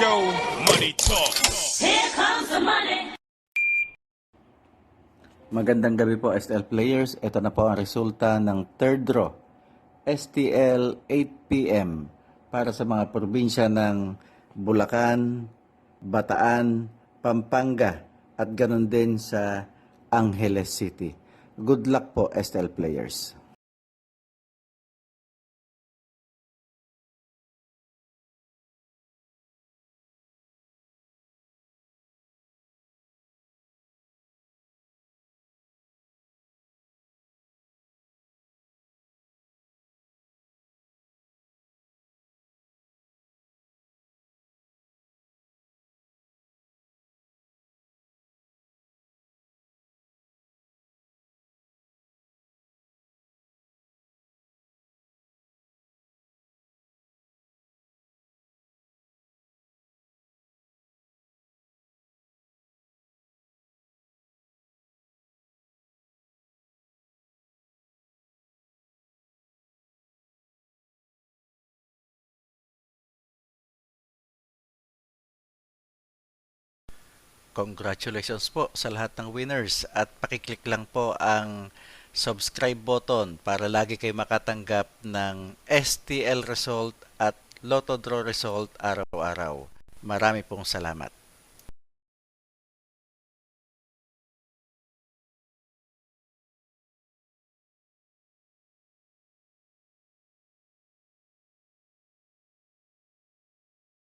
go, money talk. Here comes the money. Magandang gabi po STL players. Ito na po ang resulta ng third draw. STL 8 p.m. para sa mga probinsya ng Bulacan, Bataan, Pampanga at ganun din sa Angeles City. Good luck po STL players. Congratulations po sa lahat ng winners at pakiclick lang po ang subscribe button para lagi kayo makatanggap ng STL result at Lotto Draw result araw-araw. Marami pong salamat.